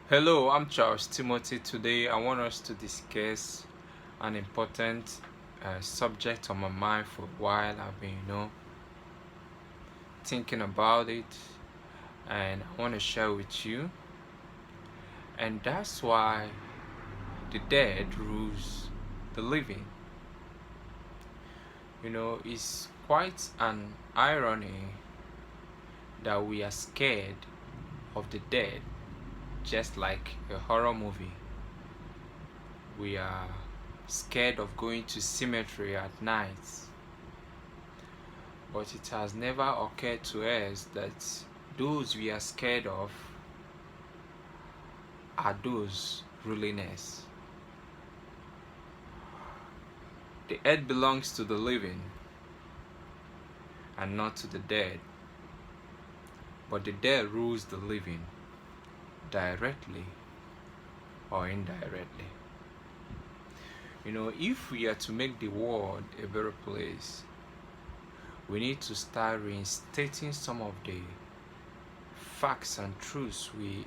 Hello, I'm Charles Timothy. Today, I want us to discuss an important subject on my mind for a while. I've been, thinking about it, and I want to share with you. And that's why the dead rules the living. It's quite an irony that we are scared of the dead, just like a horror movie. We are scared of going to cemetery at night, but it has never occurred to us that those we are scared of are those ruling us. The earth belongs to the living and not to the dead, but the dead rules the living directly or indirectly. If we are to make the world a better place, we need to start reinstating some of the facts and truths we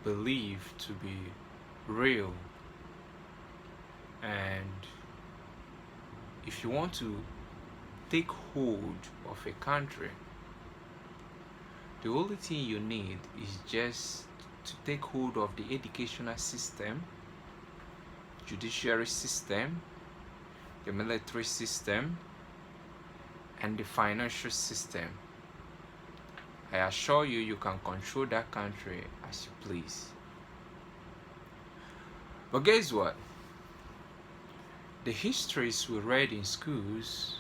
believe to be real. And if you want to take hold of a country, the only thing you need is just to take hold of the educational system, judiciary system, the military system, and the financial system. I assure you, you can control that country as you please. But guess what? The histories we read in schools,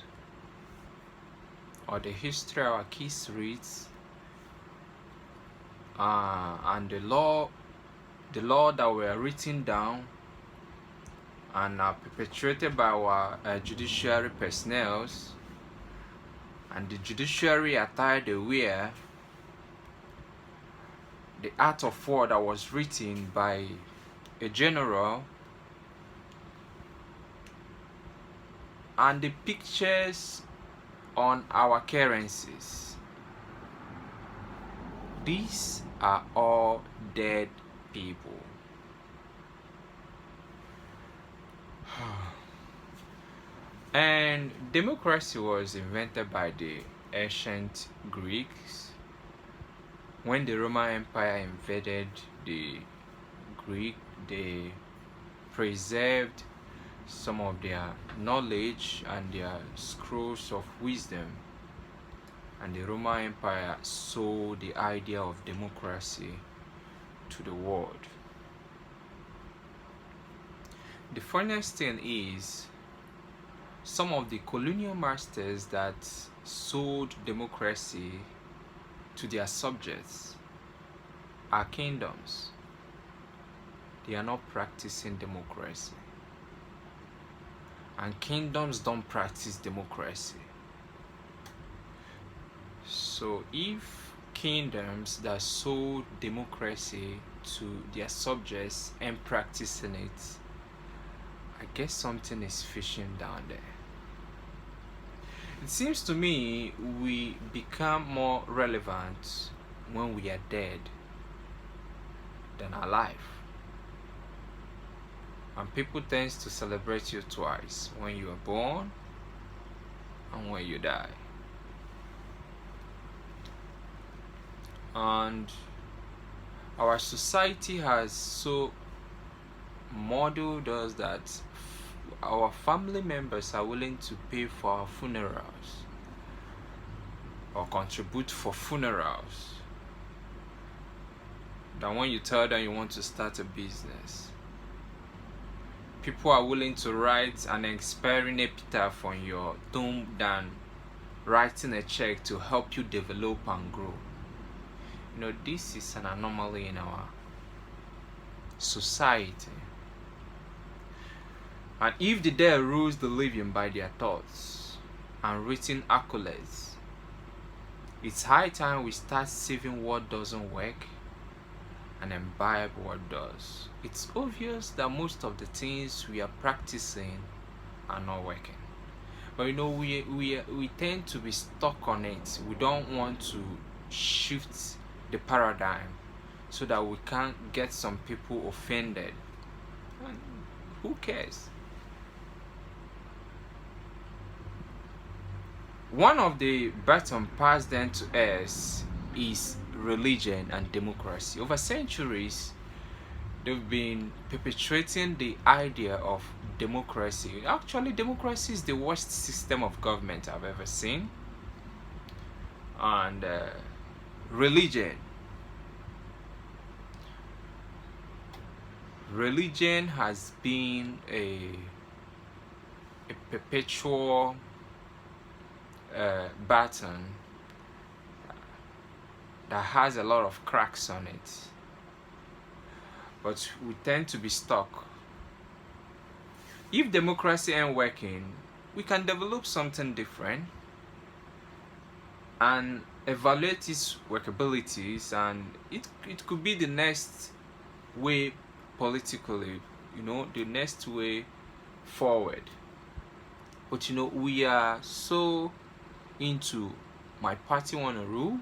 or the history our kids read, and the law that were written down and are perpetuated by our judiciary personnel, and the judiciary attire they wear, the art of war that was written by a general, and the pictures on our currencies. These are all dead people. And democracy was invented by the ancient Greeks. When the Roman Empire invaded the Greek, they preserved some of their knowledge and their scrolls of wisdom, and the Roman Empire sold the idea of democracy to the world. The funniest thing is, some of the colonial masters that sold democracy to their subjects are kingdoms. They are not practicing democracy. And kingdoms don't practice democracy. So if kingdoms that sold democracy to their subjects and practicing it, I guess something is fishing down there. It seems to me we become more relevant when we are dead than alive. And people tend to celebrate you twice, when you are born and when you die. And our society has so modeled us that our family members are willing to pay for our funerals or contribute for funerals than when you tell them you want to start a business. People are willing to write an expiring epitaph on your tomb than writing a check to help you develop and grow. This is an anomaly in our society. And if the dead rules the living by their thoughts and written accolades, it's high time we start saving what doesn't work and imbibe what does. It's obvious that most of the things we are practicing are not working. But we tend to be stuck on it. We don't want to shift the paradigm so that we can't get some people offended. And who cares? One of the baton passed down to us is religion and democracy. Over centuries, they've been perpetuating the idea of democracy. Actually, democracy is the worst system of government I've ever seen. And religion. Religion has been a perpetual baton that has a lot of cracks on it, but we tend to be stuck. If democracy ain't working, we can develop something different and evaluate its workabilities, and it could be the next way politically, the next way forward. But we are so into my party want to rule,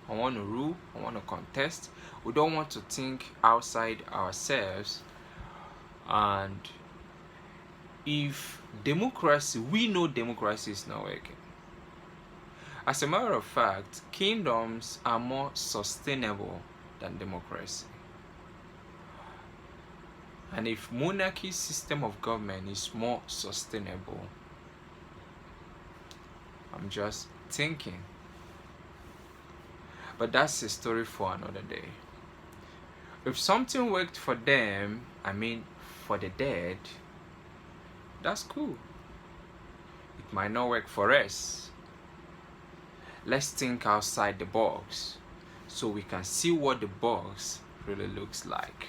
I want to contest. We don't want to think outside ourselves. And if democracy, we know democracy is not working. As a matter of fact, kingdoms are more sustainable than democracy. And if monarchy system of government is more sustainable, I'm just thinking. But that's a story for another day. If something worked for them, for the dead, that's cool. It might not work for us. Let's think outside the box so we can see what the box really looks like.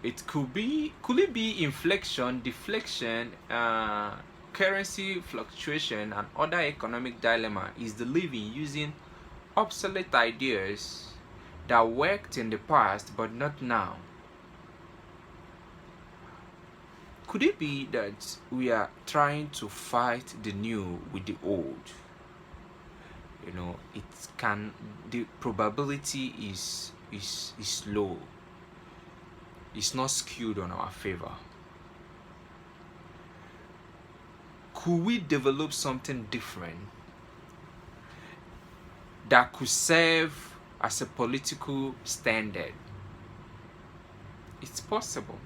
It could it be inflation, deflation, currency fluctuation, and other economic dilemma is the living using obsolete ideas that worked in the past but not now? Could it be that we are trying to fight the new with the old? The probability is low. It's not skewed on our favor. Could we develop something different that could serve as a political standard? It's possible.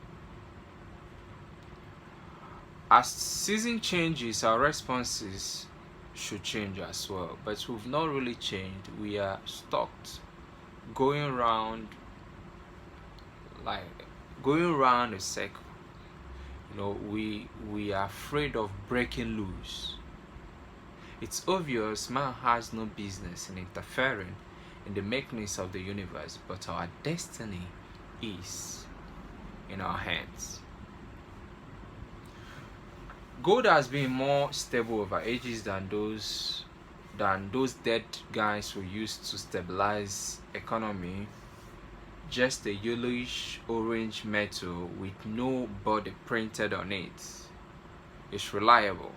As season changes, our responses should change as well. But we've not really changed. We are stuck going around a circle. We are afraid of breaking loose. It's obvious man has no business in interfering in the makings of the universe, but our destiny is in our hands. Gold has been more stable over ages than those dead guys who used to stabilize economy. Just a yellowish orange metal with no body printed on it. It's reliable,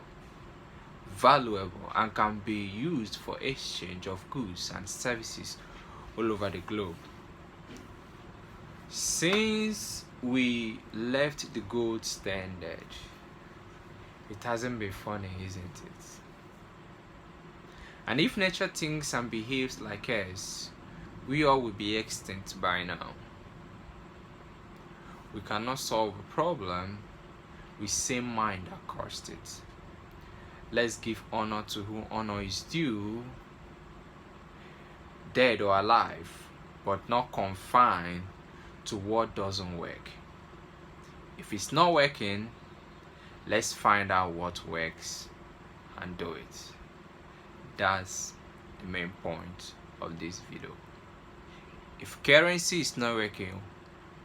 valuable, and can be used for exchange of goods and services all over the globe. Since we left the gold standard, it hasn't been funny, isn't it? And if nature thinks and behaves like us, we all will be extinct by now. We cannot solve a problem with same mind that caused it. Let's give honor to whom honor is due, dead or alive, but not confined to what doesn't work. If it's not working, let's find out what works and do it. That's the main point of this video. If currency is not working,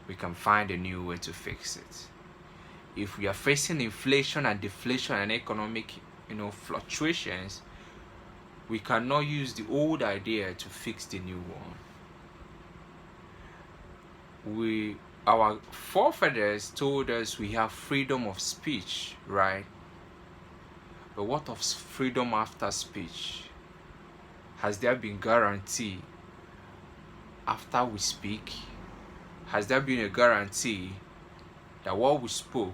we can find a new way to fix it. If we are facing inflation and deflation and economic fluctuations, we cannot use the old idea to fix the new one. Our forefathers told us we have freedom of speech, right? But what of freedom after speech? Has there been guarantee after we speak? Has there been a guarantee that what we spoke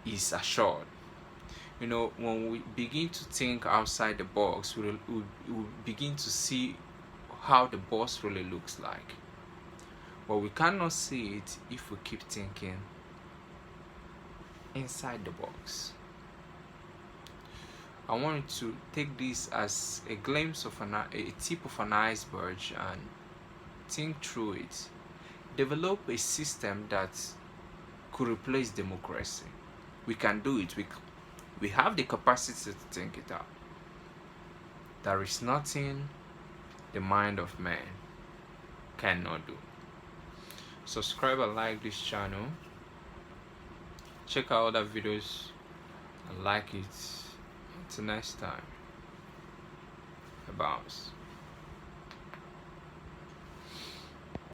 is assured? When we begin to think outside the box, we'll begin to see how the box really looks like. But we cannot see it if we keep thinking inside the box. I wanted to take this as a glimpse of a tip of an iceberg and think through it. Develop a system that could replace democracy. We can do it. We have the capacity to think it out. There is nothing the mind of man cannot do. Subscribe and like this channel. Check out other videos and like it. Until next time. A bounce.